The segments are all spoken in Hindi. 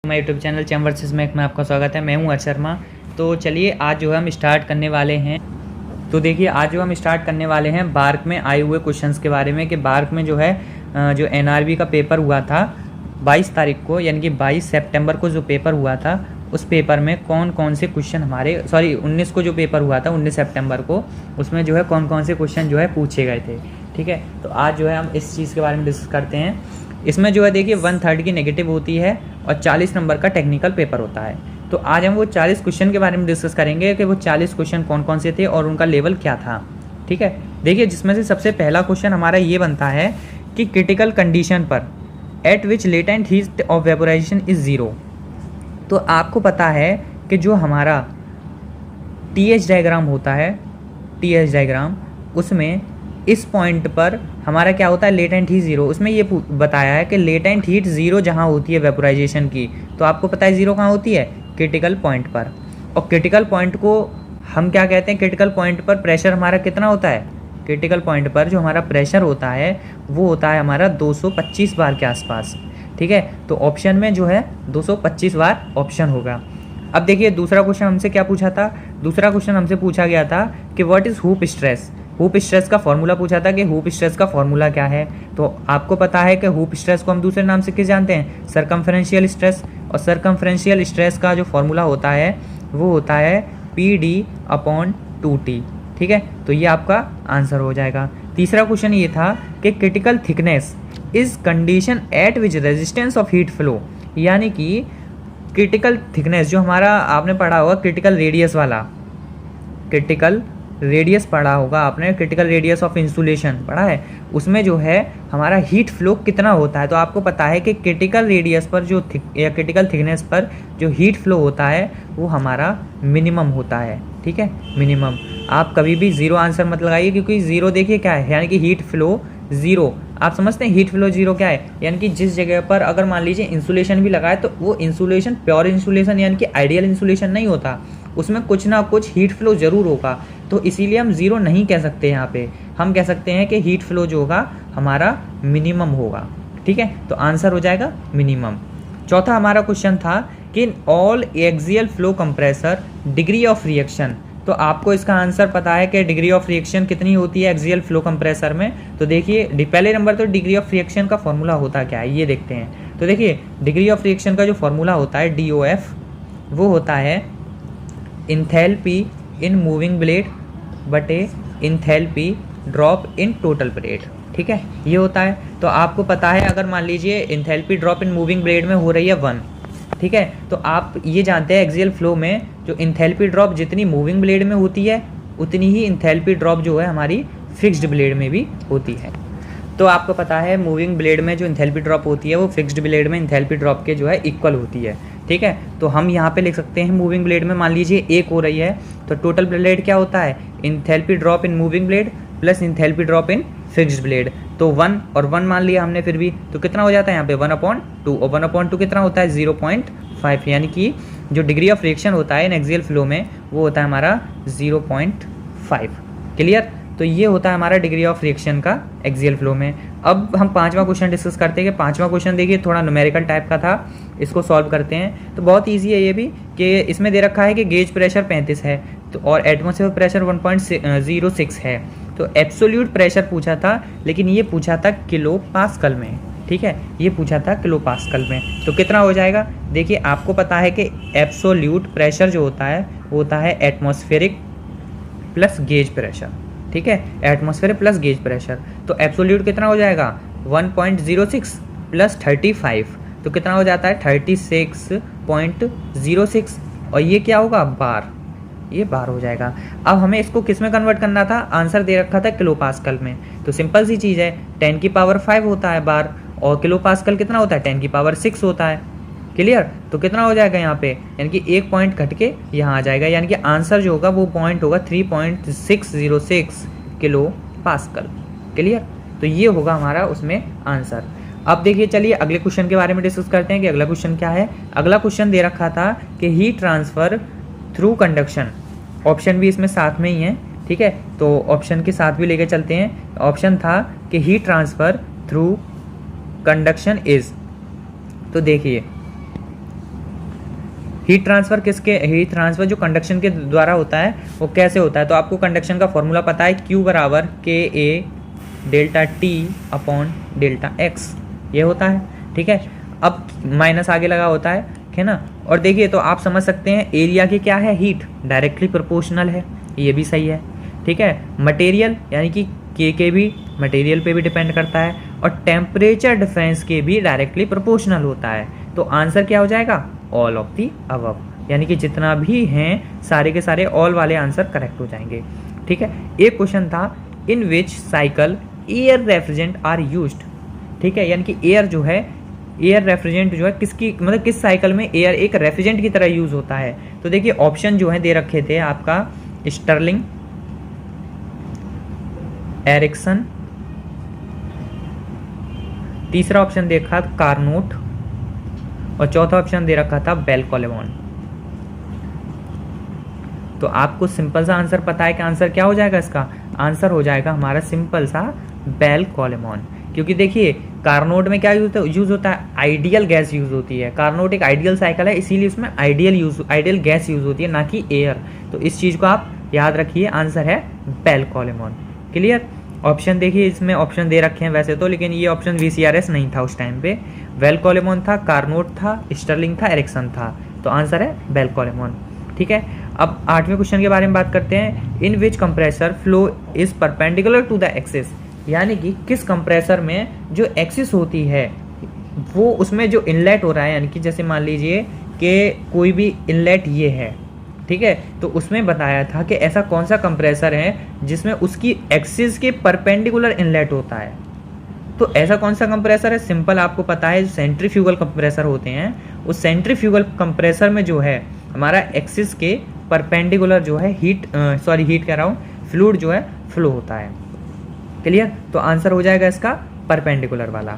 My YouTube channel chem versus mech में आपका स्वागत है। मैं हूं हर्ष शर्मा। तो चलिए आज जो है हम स्टार्ट करने वाले हैं। तो देखिए आज जो हम स्टार्ट करने वाले हैं बार्क में आए हुए क्वेश्चंस के बारे में कि बार्क में जो है जो एनआरबी का पेपर हुआ था 22 तारीख को, यानी कि 22 सितंबर को जो पेपर हुआ था उस पेपर में कौन कौन से क्वेश्चन 19 को जो पेपर हुआ था 19 सितंबर को, उसमें जो है कौन कौन से क्वेश्चन जो है पूछे गए थे। ठीक है, तो आज जो है हम इस चीज़ के बारे में डिस्कस करते हैं। इसमें जो है देखिए 1/3 की नेगेटिव होती है और 40 नंबर का टेक्निकल पेपर होता है। तो आज हम वो 40 क्वेश्चन के बारे में डिस्कस करेंगे कि वो 40 क्वेश्चन कौन कौन से थे और उनका लेवल क्या था। ठीक है, देखिए जिसमें से सबसे पहला क्वेश्चन हमारा ये बनता है कि क्रिटिकल कंडीशन पर eight which latent heat of vaporisation is zero. तो आपको पता है कि जो हमारा TH डायग्राम होता है, TH डायग्राम, उसमें इस पॉइंट पर हमारा क्या होता है, लेटेंट हीट ज़ीरो। उसमें ये बताया है कि लेटेंट हीट ज़ीरो जहाँ होती है वेपोराइजेशन की, तो आपको पता है ज़ीरो कहाँ होती है, क्रिटिकल पॉइंट पर। और क्रिटिकल पॉइंट को हम क्या कहते हैं, क्रिटिकल पॉइंट पर प्रेशर हमारा कितना होता है, क्रिटिकल पॉइंट पर जो हमारा प्रेशर होता है वो होता है हमारा 225 बार के आसपास। ठीक है, तो ऑप्शन में जो है 225 बार ऑप्शन होगा। अब देखिए दूसरा क्वेश्चन हमसे क्या पूछा था, दूसरा क्वेश्चन हमसे पूछा गया था कि what is hoop stress. Hoop stress का फॉर्मूला पूछा था कि हूप स्ट्रेस का फॉर्मूला क्या है। तो आपको पता है कि हूप स्ट्रेस को हम दूसरे नाम से किस जानते हैं, सरकमफ्रेंशियल स्ट्रेस। और सरकमफ्रेंशियल स्ट्रेस का जो फॉर्मूला होता है वो होता है PD/2T। ठीक है, तो ये आपका आंसर हो जाएगा। तीसरा क्वेश्चन ये था कि critical thickness is condition at which resistance of heat flow, यानी कि क्रिटिकल थिकनेस जो हमारा आपने पढ़ा होगा क्रिटिकल रेडियस वाला, क्रिटिकल रेडियस पढ़ा होगा आपने, क्रिटिकल रेडियस ऑफ इंसुलेशन पढ़ा है, उसमें जो है हमारा हीट फ्लो कितना होता है। तो आपको पता है कि क्रिटिकल रेडियस पर जो या क्रिटिकल थिकनेस पर जो हीट फ्लो होता है वो हमारा मिनिमम होता है। ठीक है, मिनिमम। आप कभी भी ज़ीरो आंसर मत लगाइए, क्योंकि ज़ीरो देखिए क्या है, यानी कि हीट फ्लो ज़ीरो। आप समझते हैं हीट फ्लो ज़ीरो क्या है, यानी कि जिस जगह पर अगर मान लीजिए इंसुलेशन भी लगाए तो वो इंसुलेशन प्योर इंसुलेशन यानी कि आइडियल इंसुलेशन नहीं होता, उसमें कुछ ना कुछ हीट फ्लो ज़रूर होगा। तो इसीलिए हम ज़ीरो नहीं कह सकते, यहाँ पे हम कह सकते हैं कि हीट फ्लो जो होगा हमारा मिनिमम होगा। ठीक है, तो आंसर हो जाएगा मिनिमम। चौथा हमारा क्वेश्चन था कि all axial flow compressor degree of reaction. तो आपको इसका आंसर पता है कि डिग्री ऑफ रिएक्शन कितनी होती है एक्सियल फ्लो कंप्रेसर में। तो देखिए पहले नंबर तो डिग्री ऑफ रिएक्शन का फॉर्मूला होता क्या है ये देखते हैं। तो देखिए डिग्री ऑफ रिएक्शन का जो फॉर्मूला होता है DOF, वो होता है इंथैल्पी इन मूविंग ब्लेड बटे enthalpy drop in total blade. ठीक है, ये होता है। तो आपको पता है अगर मान लीजिए enthalpy drop in moving blade में हो रही है 1, ठीक है, तो आप ये जानते हैं एक्सियल फ्लो में जो इंथैल्पी ड्रॉप जितनी मूविंग ब्लेड में होती है उतनी ही इंथैल्पी ड्रॉप जो है हमारी फिक्स्ड ब्लेड में भी होती है। तो आपको पता है मूविंग ब्लेड में जो इंथैल्पी ड्रॉप होती है वो फिक्स्ड ब्लेड में इंथैल्पी ड्रॉप के जो है इक्वल होती है। ठीक है, तो हम यहाँ पे लिख सकते हैं मूविंग ब्लेड में मान लीजिए 1 हो रही है तो टोटल ब्लेड क्या होता है, enthalpy drop in moving blade plus enthalpy drop in fixed blade. तो 1 और 1 मान लिया हमने, फिर भी तो कितना हो जाता है यहाँ पे 1/2, और 1/2 कितना होता है 0.5, यानी कि जो डिग्री ऑफ रिएक्शन होता है इन एक्सियल फ्लो में वो होता है हमारा 0.5। क्लियर, तो ये होता है हमारा डिग्री ऑफ रिएक्शन का एक्सियल फ्लो में। अब हम पांचवा क्वेश्चन डिस्कस करते हैं कि पांचवा क्वेश्चन देखिए थोड़ा न्यूमेरिकल टाइप का था, इसको सॉल्व करते हैं। तो बहुत इजी है ये भी, कि इसमें दे रखा है कि गेज प्रेशर 35 है तो और एटमॉस्फेयर प्रेशर 1.06 है। तो एब्सोल्यूट प्रेशर पूछा था, लेकिन ये पूछा था किलो पास्कल में। ठीक है, ये पूछा था किलो पास्कल में। तो कितना हो जाएगा, देखिए आपको पता है कि एब्सोल्यूट प्रेशर जो होता है वो होता है एटमॉस्फेरिक प्लस गेज प्रेशर। ठीक है, एटमॉस्फेयर प्लस गेज प्रेशर। तो एब्सोल्यूट कितना हो जाएगा 1.06 प्लस 35, तो कितना हो जाता है 36.06, और ये क्या होगा बार, ये बार हो जाएगा। अब हमें इसको किस में कन्वर्ट करना था, आंसर दे रखा था किलो पास्कल में। तो सिंपल सी चीज़ है, 10⁵ होता है बार, और किलो पास्कल कितना होता है 10⁶ होता है। क्लियर, तो कितना हो जाएगा यहाँ पे, यानी कि 1 पॉइंट घट के यहाँ आ जाएगा, यानी कि आंसर जो होगा वो पॉइंट होगा 3.606 किलो पास्कल। क्लियर, तो ये होगा हमारा उसमें आंसर। अब देखिए चलिए अगले क्वेश्चन के बारे में डिस्कस करते हैं कि अगला क्वेश्चन क्या है। अगला क्वेश्चन दे रखा था कि heat transfer through conduction, option भी इसमें साथ में ही है। ठीक है, तो ऑप्शन के साथ भी लेके चलते हैं। ऑप्शन था कि heat transfer through conduction is, तो देखिए हीट ट्रांसफ़र जो कंडक्शन के द्वारा होता है वो कैसे होता है, तो आपको कंडक्शन का फॉर्मूला पता है, Q बराबर KA delta T upon delta X ये होता है, ठीक है। अब माइनस आगे लगा होता है ना। और देखिए तो आप समझ सकते हैं एरिया की क्या है, हीट डायरेक्टली प्रोपोर्शनल है, ये भी सही है, ठीक है। मटेरियल यानी कि के भी मटेरियल पे भी डिपेंड करता है, और टेम्परेचर डिफरेंस के भी डायरेक्टली प्रोपोर्शनल होता है। तो आंसर क्या हो जाएगा, ऑल ऑफ दी अबव, यानी कि जितना भी हैं सारे के सारे ऑल वाले आंसर करेक्ट हो जाएंगे, ठीक है। एक क्वेश्चन था, in which cycle air refrigerant are used, ठीक है, यानी कि एयर रेफ्रिजरेंट जो है किसकी मतलब किस साइकिल में एयर एक रेफ्रिजरेंट की तरह यूज होता है। तो देखिए ऑप्शन जो है दे रखे थे आपका, स्टर्लिंग, एरिक्सन, तीसरा ऑप्शन देखा कार्नोट, और चौथा ऑप्शन दे रखा था बेल कोलेबॉन। तो आपको सिंपल सा आंसर पता है कि आंसर क्या हो जाएगा, इसका आंसर हो जाएगा हमारा सिंपल सा बेल कोलेबॉन। क्योंकि देखिए कार्नोट में क्या यूज होता है, आइडियल गैस यूज होती है। कार्नोट एक आइडियल साइकिल है, इसीलिए उसमें आइडियल गैस यूज होती है, ना कि एयर। तो इस चीज को आप याद रखिए, आंसर है बेल कोलेबॉन। क्लियर। ऑप्शन देखिए, इसमें ऑप्शन दे रखे हैं वैसे तो, लेकिन ये ऑप्शन VCRS नहीं था उस टाइम पे। बेल कोलेबॉन था, कार्नोट था, स्टर्लिंग था, एरिक्सन था। तो आंसर है बेल कोलेबॉन, ठीक है। अब 8वें क्वेश्चन के बारे में बात करते हैं, in which compressor flow is perpendicular to the axis, यानी कि किस कंप्रेसर में जो एक्सिस होती है वो उसमें जो इनलेट हो रहा है, यानी कि जैसे मान लीजिए कि कोई भी इनलेट ये है, ठीक है, तो उसमें बताया था कि ऐसा कौन सा कंप्रेसर है जिसमें उसकी एक्सिस के परपेंडिकुलर इनलेट होता है। तो ऐसा कौन सा कंप्रेसर है, सिंपल आपको पता है, सेंट्रीफ्यूगल कंप्रेसर होते हैं। उस सेंट्रीफ्यूगल कंप्रेसर में जो है हमारा एक्सिस के परपेंडिकुलर जो है फ्लूइड जो है फ्लो होता है। क्लियर। तो आंसर हो जाएगा इसका परपेंडिकुलर वाला,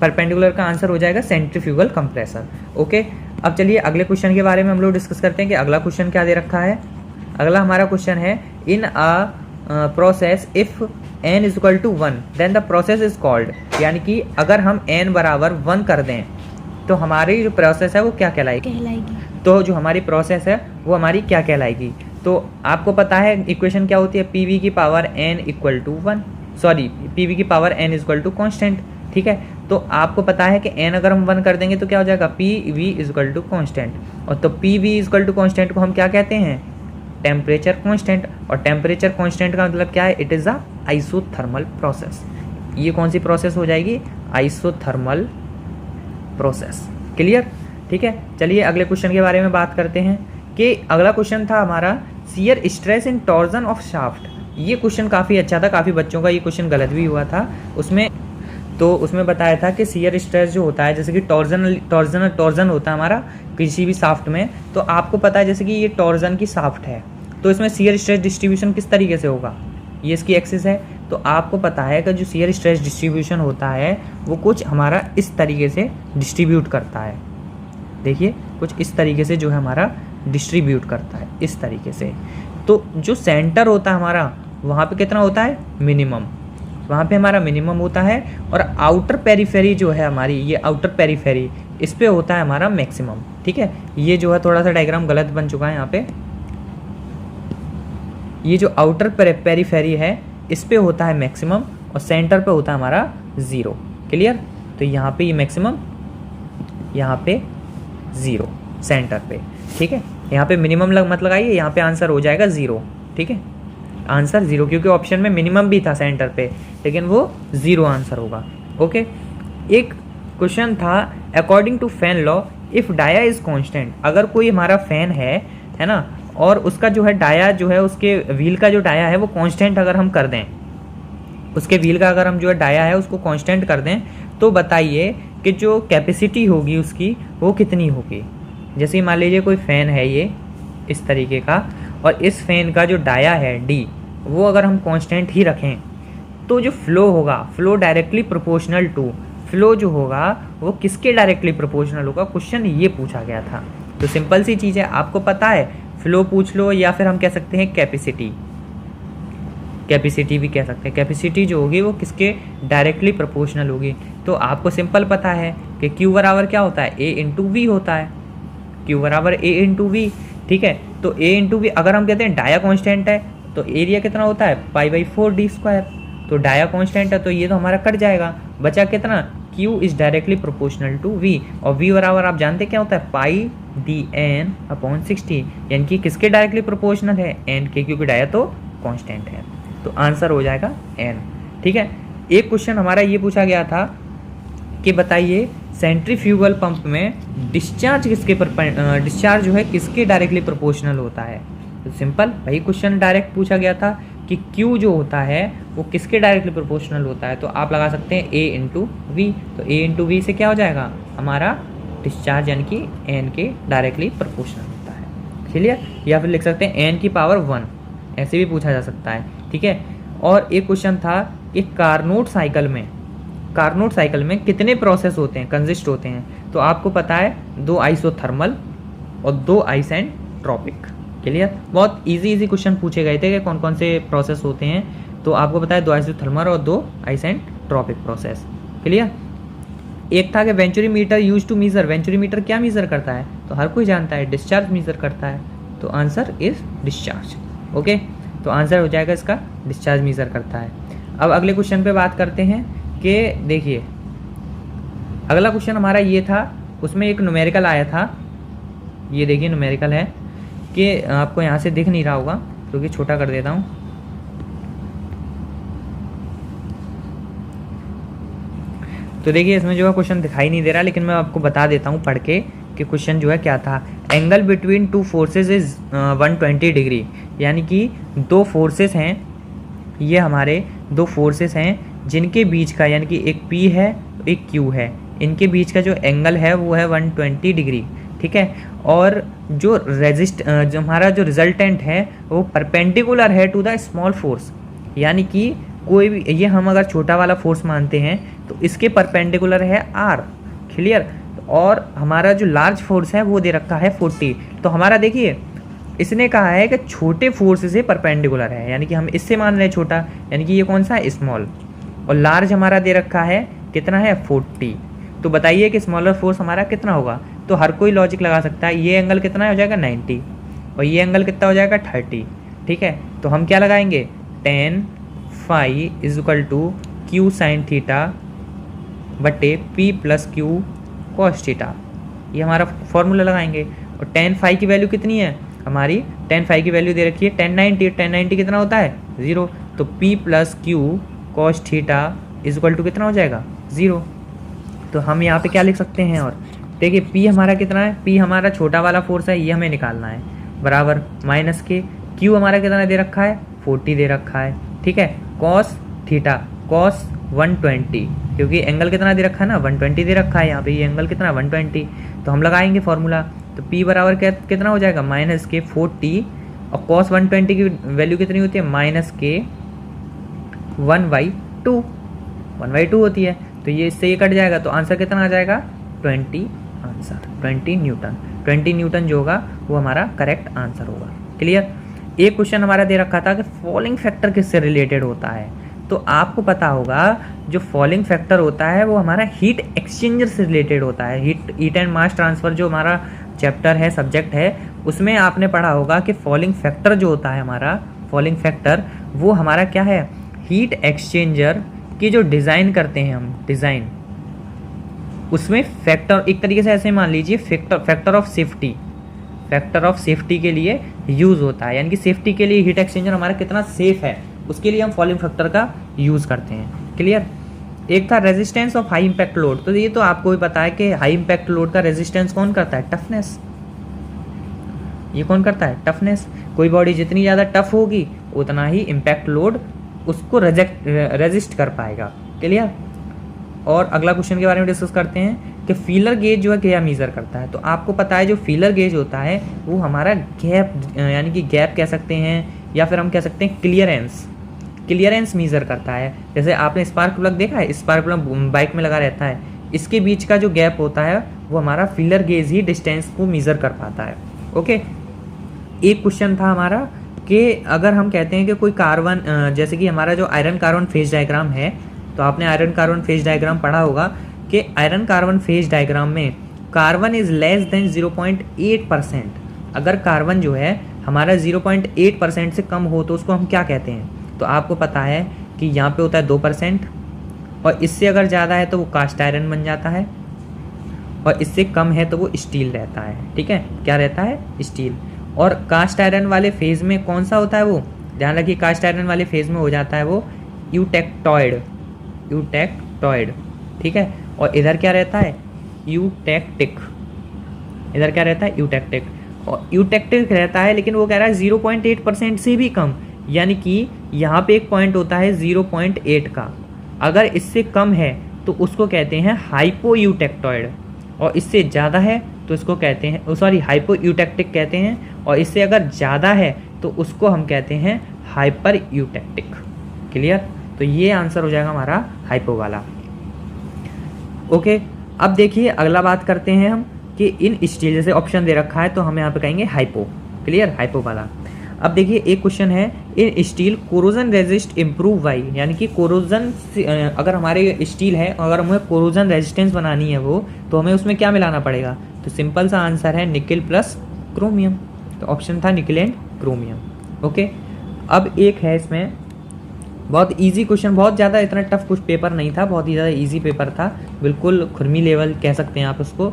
परपेंडिकुलर का आंसर हो जाएगा सेंट्रीफ्यूगल कंप्रेसर। ओके। अब चलिए अगले क्वेश्चन के बारे में हम लोग डिस्कस करते हैं कि अगला क्वेश्चन क्या दे रखा है। अगला हमारा क्वेश्चन है, in a process if n is equal to 1 then the process is called, यानी कि अगर हम n बराबर 1 कर दें तो हमारी जो प्रोसेस है वो क्या कहलाएगी। तो जो हमारी प्रोसेस है वो हमारी क्या कहलाएगी। तो आपको पता है इक्वेशन क्या होती है, PV की power n equal to 1, PV की power n is equal to constant, ठीक है। तो आपको पता है कि n अगर हम 1 कर देंगे तो क्या हो जाएगा, PV is equal to constant. और तो PV is equal to constant को हम क्या कहते हैं, टेम्परेचर कांस्टेंट। और टेम्परेचर कांस्टेंट का मतलब क्या है, it is a isothermal process. ये कौन सी प्रोसेस हो जाएगी, आइसोथर्मल प्रोसेस। क्लियर, ठीक है। चलिए अगले क्वेश्चन के बारे में बात करते हैं कि अगला क्वेश्चन था हमारा, shear stress in torsion of shaft. ये क्वेश्चन काफ़ी अच्छा था, काफ़ी बच्चों का ये क्वेश्चन गलत भी हुआ था उसमें बताया था कि शियर स्ट्रेस जो होता है, जैसे कि टॉर्जन होता है हमारा किसी भी शाफ्ट में, तो आपको पता है जैसे कि ये टॉर्जन की शाफ्ट है, तो इसमें शियर स्ट्रेस डिस्ट्रीब्यूशन किस तरीके से होगा, ये इसकी एक्सिस है। तो आपको पता है कि जो शियर स्ट्रेस डिस्ट्रीब्यूशन होता है वो कुछ हमारा इस तरीके से डिस्ट्रीब्यूट करता है। देखिए कुछ इस तरीके से जो है हमारा डिस्ट्रीब्यूट करता है, इस तरीके से। तो जो सेंटर होता है हमारा वहाँ पे कितना होता है, मिनिमम, वहाँ पे हमारा मिनिमम होता है। और आउटर पेरीफेरी जो है हमारी, ये आउटर पेरीफेरी, इस पे होता है हमारा मैक्सिमम, ठीक है। ये जो है थोड़ा सा डायग्राम गलत बन चुका है यहाँ पे, ये जो आउटर पेरीफेरी है इस पे होता है मैक्सिमम और सेंटर पे होता है हमारा 0। क्लियर। तो यहाँ पे ये मैक्सिमम, यहाँ पे 0 सेंटर पे, ठीक है। यहाँ पे मिनिमम मत लगाइए, यहाँ पे आंसर हो जाएगा 0, ठीक है, आंसर 0, क्योंकि ऑप्शन में मिनिमम भी था सेंटर पे, लेकिन वो 0 आंसर होगा। ओके। एक क्वेश्चन था, according to fan law if dia is constant, अगर कोई हमारा फैन है ना, और उसका जो है डाया जो है, उसके व्हील का जो डाया है वो कांस्टेंट अगर हम कर दें, उसके व्हील का अगर हम जो है डाया है उसको कांस्टेंट कर दें, तो बताइए कि जो कैपेसिटी होगी उसकी वो कितनी होगी। जैसे मान लीजिए कोई फ़ैन है ये इस तरीके का, और इस फैन का जो डाया है D, वो अगर हम कांस्टेंट ही रखें तो जो फ्लो होगा, flow directly proportional to, flow जो होगा वो किसके डायरेक्टली प्रोपोर्शनल होगा, क्वेश्चन ये पूछा गया था। तो सिंपल सी चीज़ है, आपको पता है, फ्लो पूछ लो या फिर हम कह सकते हैं कैपेसिटी भी कह सकते हैं। कैपेसिटी जो होगी वो किसके डायरेक्टली प्रोपोर्शनल होगी। तो आपको सिंपल पता है कि Q बराबर क्या होता है, A इंटू V होता है। Q बराबर A इंटू वी, ठीक है। तो A इंटू वी अगर हम कहते हैं डाया कांस्टेंट है तो एरिया कितना होता है π/4d², तो डाया कांस्टेंट है तो ये तो हमारा कट जाएगा, बचा कितना Q is directly proportional to V, और V बराबर आप जानते क्या होता है πdn/60, यानी कि किसके डायरेक्टली प्रोपोर्शनल है, n के, क्योंकि डाया तो कांस्टेंट है। तो आंसर हो जाएगा n, ठीक है। एक क्वेश्चन हमारा ये पूछा गया था कि बताइए सेंट्रीफ्यूगल पंप में डिस्चार्ज डिस्चार्ज जो है किसके डायरेक्टली प्रोपोर्शनल होता है। तो सिंपल वही क्वेश्चन डायरेक्ट पूछा गया था कि Q जो होता है वो किसके डायरेक्टली प्रोपोर्शनल होता है, तो आप लगा सकते हैं A इंटू वी, तो A इंटू वी से क्या हो जाएगा हमारा डिस्चार्ज, यानी कि n के डायरेक्टली प्रोपोर्शनल होता है, क्लियर। या फिर लिख सकते हैं n की पावर 1, ऐसे भी पूछा जा सकता है, ठीक है। और एक क्वेश्चन था कि कार्नोट साइकिल में कितने प्रोसेस होते हैं, कंसिस्ट होते हैं, तो आपको पता है 2 आइसोथर्मल और 2 आइसेंट्रोपिक, क्लियर। बहुत इजी क्वेश्चन पूछे गए थे कि कौन कौन से प्रोसेस होते हैं, तो आपको पता है 2 आइसोथर्मल और 2 आइसेंट्रोपिक प्रोसेस, क्लियर। एक था कि venturimeter use to measure, venturimeter क्या मीजर करता है, तो हर कोई जानता है डिस्चार्ज मीजर करता है, तो आंसर इज डिस्चार्ज, ओके। तो आंसर हो जाएगा इसका डिस्चार्ज मीजर करता है। अब अगले क्वेश्चन पे बात करते हैं कि देखिए अगला क्वेश्चन हमारा ये था, उसमें एक न्यूमेरिकल आया था, ये देखिए न्यूमेरिकल है कि आपको यहाँ से दिख नहीं रहा होगा क्योंकि छोटा कर देता हूँ। तो देखिए इसमें जो है क्वेश्चन दिखाई नहीं दे रहा, लेकिन मैं आपको बता देता हूँ पढ़ के कि क्वेश्चन जो है क्या था। Angle between two forces is 120 degree, यानी कि दो फोर्सेस हैं, ये हमारे दो फोर्सेस हैं जिनके बीच का, यानी कि एक P है एक Q है, इनके बीच का जो एंगल है वो है 120 डिग्री, ठीक है। और जो जो हमारा जो रिजल्टेंट है वो परपेंडिकुलर है टू द स्मॉल फोर्स, यानी कि कोई भी, ये हम अगर छोटा वाला फोर्स मानते हैं तो इसके परपेंडिकुलर है R, क्लियर। और हमारा जो लार्ज फोर्स है वो दे रखा है 40, तो हमारा देखिए इसने कहा है कि छोटे फोर्स से परपेंडिकुलर है, यानी कि हम इससे मान रहे हैं छोटा, यानी कि ये कौन सा है स्मॉल, और लार्ज हमारा दे रखा है कितना है 40। तो बताइए कि स्मॉलर फोर्स हमारा कितना होगा, तो हर कोई लॉजिक लगा सकता है, ये एंगल कितना हो जाएगा 90 और ये एंगल कितना हो जाएगा 30, ठीक है। तो हम क्या लगाएंगे tan phi is equal to Q sin theta बटे P plus Q cos theta, ये हमारा फॉर्मूला लगाएंगे। और tan phi की वैल्यू कितनी है हमारी, tan phi की वैल्यू दे रखी है tan 90 कितना होता है 0, तो P plus Q cos theta is equal to कितना हो जाएगा 0। तो हम यहाँ पे क्या लिख सकते हैं, और देखिए P हमारा कितना है, P हमारा छोटा वाला फोर्स है, ये हमें निकालना है, बराबर माइनस के Q हमारा कितना दे रखा है 40 दे रखा है, ठीक है। cos थीटा cos 120, क्योंकि एंगल कितना दे रखा है ना 120 दे रखा है, यहाँ पे ये एंगल कितना 120, तो हम लगाएंगे फॉर्मूला, तो P बराबर कितना हो जाएगा माइनस के 40, और cos 120 की वैल्यू कितनी होती है माइनस के 1/2 होती है, तो ये इससे ये कट जाएगा, तो आंसर कितना आ जाएगा 20, आंसर 20 न्यूटन, 20 न्यूटन जो होगा वो हमारा करेक्ट आंसर होगा, क्लियर। एक क्वेश्चन हमारा दे रखा था कि फॉलिंग फैक्टर किससे रिलेटेड होता है, तो आपको पता होगा जो फॉलिंग फैक्टर होता है वो हमारा हीट एक्सचेंजर से रिलेटेड होता है। हीट एंड मास ट्रांसफ़र जो हमारा चैप्टर है, सब्जेक्ट है, उसमें आपने पढ़ा होगा कि फॉलिंग फैक्टर जो होता है हमारा, फॉलिंग फैक्टर वो हमारा क्या है, हीट एक्सचेंजर की जो डिज़ाइन करते हैं हम, डिज़ाइन उसमें फैक्टर एक तरीके से ऐसे मान लीजिए फैक्टर ऑफ सेफ्टी के लिए यूज़ होता है, यानी कि सेफ्टी के लिए हीट एक्सचेंजर हमारा कितना सेफ है उसके लिए हम फॉलिंग फैक्टर का यूज़ करते हैं, क्लियर। एक था resistance of high impact load, तो ये तो आपको भी पता है कि हाई इम्पैक्ट लोड का रेजिस्टेंस कौन करता है, टफनेस, ये कौन करता है टफनेस। कोई बॉडी जितनी ज़्यादा टफ होगी उतना ही इम्पैक्ट लोड उसको रेजिस्ट कर पाएगा, क्लियर। और अगला क्वेश्चन के बारे में डिस्कस करते हैं कि फीलर गेज जो है क्या मीज़र करता है, तो आपको पता है जो फीलर गेज होता है वो हमारा गैप, यानी कि गैप कह सकते हैं या फिर हम कह सकते हैं क्लियरेंस मीज़र करता है। जैसे आपने स्पार्क प्लग देखा है, स्पार्क प्लग बाइक में लगा रहता है, इसके बीच का जो गैप होता है वो हमारा फीलर गेज ही डिस्टेंस को मीज़र कर पाता है, ओके। एक क्वेश्चन था हमारा कि अगर हम कहते हैं कि कोई कार्बन, जैसे कि हमारा जो आयरन कार्बन फेज डायग्राम है, तो आपने आयरन कार्बन फेज डायग्राम पढ़ा होगा कि आयरन कार्बन फेज डायग्राम में कार्बन इज लेस देन 0.8%, अगर कार्बन जो है हमारा 0.8% से कम हो तो उसको हम क्या कहते हैं? तो आपको पता है कि यहाँ पे होता है 2%, और इससे अगर ज़्यादा है तो वो कास्ट आयरन बन जाता है, और इससे कम है तो वो स्टील रहता है। ठीक है, क्या रहता है? स्टील। और कास्ट आयरन वाले फेज में कौन सा होता है वो? ध्यान रखिए, कास्ट आयरन वाले फेज में हो जाता है वो यूटेक्टॉइड, यूटेक्टॉइड। ठीक है, और इधर क्या रहता है? यूटेक्टिक। इधर क्या रहता है? यूटेक्टिक। और यूटेक्टिक रहता है, लेकिन वो कह रहा है 0.8% से भी कम, यानी कि यहाँ पे एक पॉइंट होता है 0.8 का, अगर इससे कम है तो उसको कहते हैं हाइपो यूटेक्टॉइड, और इससे ज़्यादा है तो इसको कहते हैं, सॉरी, हाइपो यूटेक्टिक कहते हैं, और इससे अगर ज़्यादा है तो उसको हम कहते हैं हाइपर यूटेक्टिक। क्लियर? तो ये आंसर हो जाएगा हमारा हाइपो वाला। ओके, अब देखिए अगला बात करते हैं हम कि इन स्टील, जैसे ऑप्शन दे रखा है तो हम यहाँ पे कहेंगे हाइपो। क्लियर? हाइपो वाला। अब देखिए एक क्वेश्चन है, in steel corrosion resist improve by, यानी कि कोरोजन, अगर हमारे स्टील है, अगर हमें कोरोजन रेजिस्टेंस बनानी है वो, तो हमें उसमें क्या मिलाना पड़ेगा? तो सिंपल सा आंसर है निकेल प्लस क्रोमियम। तो ऑप्शन था निकेल एंड क्रोमियम। ओके, अब एक है इसमें बहुत इजी क्वेश्चन, बहुत ज़्यादा इतना टफ कुछ पेपर नहीं था, बहुत ही ज़्यादा इजी पेपर था, बिल्कुल खुरमी लेवल कह सकते हैं आप उसको।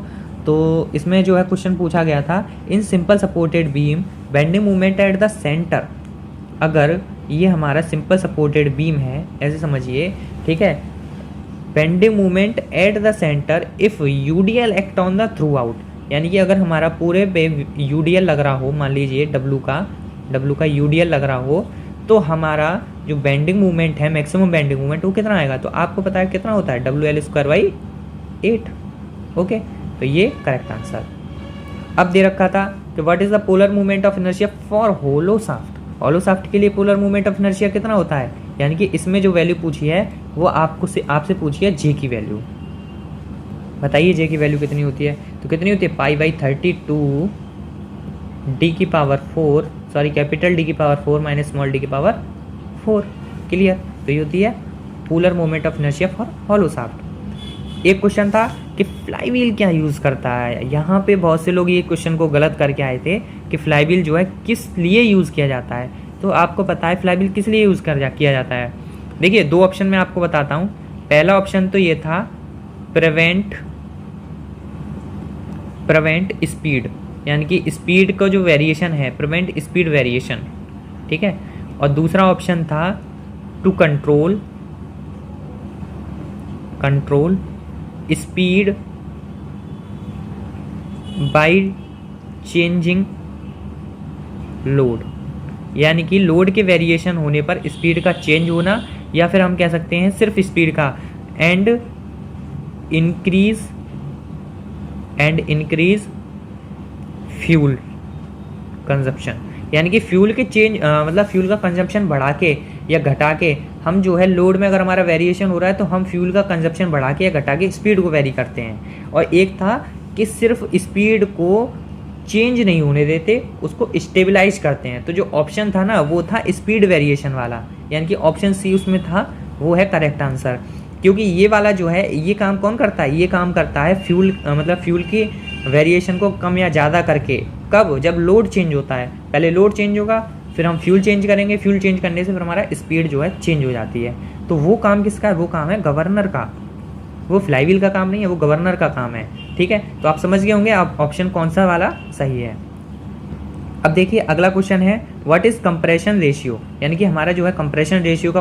तो इसमें जो है क्वेश्चन पूछा गया था, in simple supported beam bending movement at the centre, अगर ये हमारा सिंपल सपोर्टेड बीम है, ऐसे समझिए, ठीक है, bending movement at the centre if UDL act on the through out, यानी कि अगर हमारा पूरे पे यूडीएल लग रहा हो, मान लीजिए डब्लू का यूडीएल लग रहा हो, तो हमारा जो बेंडिंग मूवमेंट है, मैक्सिमम बेंडिंग मूवमेंट, वो कितना आएगा? तो आपको पता है कितना होता है? WL²/8। ओके, तो ये करेक्ट आंसर। अब दे रखा था कि what is the polar movement of inertia for hollow shaft, hollow shaft के लिए पोलर मूवमेंट ऑफ इनर्शिया कितना होता है? यानी कि इसमें जो वैल्यू पूछी है वो आपसे पूछी है जे की वैल्यू। बताइए जे की वैल्यू कितनी होती है? तो कितनी होती है? π/32 D की पावर 4, सॉरी कैपिटल D की पावर 4 माइनस स्मॉल d की पावर 4। क्लियर? तो ये होती है polar moment of inertia for hollow shaft. एक क्वेश्चन था कि फ्लाई व्हील क्या यूज़ करता है, यहाँ पे बहुत से लोग ये क्वेश्चन को गलत करके आए थे कि फ्लाई व्हील जो है किस लिए यूज़ किया जाता है। तो आपको पता है फ्लाई व्हील किस लिए यूज़ किया जाता है? देखिए दो ऑप्शन मैं आपको बताता हूँ। पहला ऑप्शन तो ये था प्रिवेंट स्पीड, यानी कि स्पीड का जो वेरिएशन है, प्रिवेंट स्पीड वेरिएशन, ठीक है। और दूसरा ऑप्शन था to control speed by changing load, यानी कि लोड के वेरिएशन होने पर स्पीड का चेंज होना, या फिर हम कह सकते हैं सिर्फ स्पीड का, एंड इंक्रीज फ्यूल कंजप्शन, यानी कि फ्यूल के मतलब फ्यूल का कंजप्शन बढ़ा के या घटा के हम जो है लोड में अगर हमारा वेरिएशन हो रहा है तो हम फ्यूल का कंजप्शन बढ़ा के या घटा के स्पीड को वेरी करते हैं। और एक था कि सिर्फ स्पीड को चेंज नहीं होने देते, उसको स्टेबलाइज करते हैं। तो जो ऑप्शन था ना वो था स्पीड वेरिएशन वाला, यानी कि ऑप्शन सी उसमें था, वो है करेक्ट आंसर। क्योंकि ये वाला जो है ये काम कौन करता है? ये काम करता है फ्यूल मतलब फ्यूल की वेरिएशन को कम या ज़्यादा करके। कब? जब लोड चेंज होता है, पहले लोड चेंज होगा फिर हम फ्यूल चेंज करेंगे, फ्यूल चेंज करने से फिर हमारा स्पीड जो है चेंज हो जाती है। तो वो काम किसका है? वो काम है गवर्नर का, वो फ्लाईव्हील का काम नहीं है, वो गवर्नर का काम है। ठीक है, तो आप समझ गए होंगे आप ऑप्शन कौन सा वाला सही है। अब देखिए अगला क्वेश्चन है व्हाट इज कंप्रेशन रेशियो, यानी कि हमारा जो है कंप्रेशन रेशियो का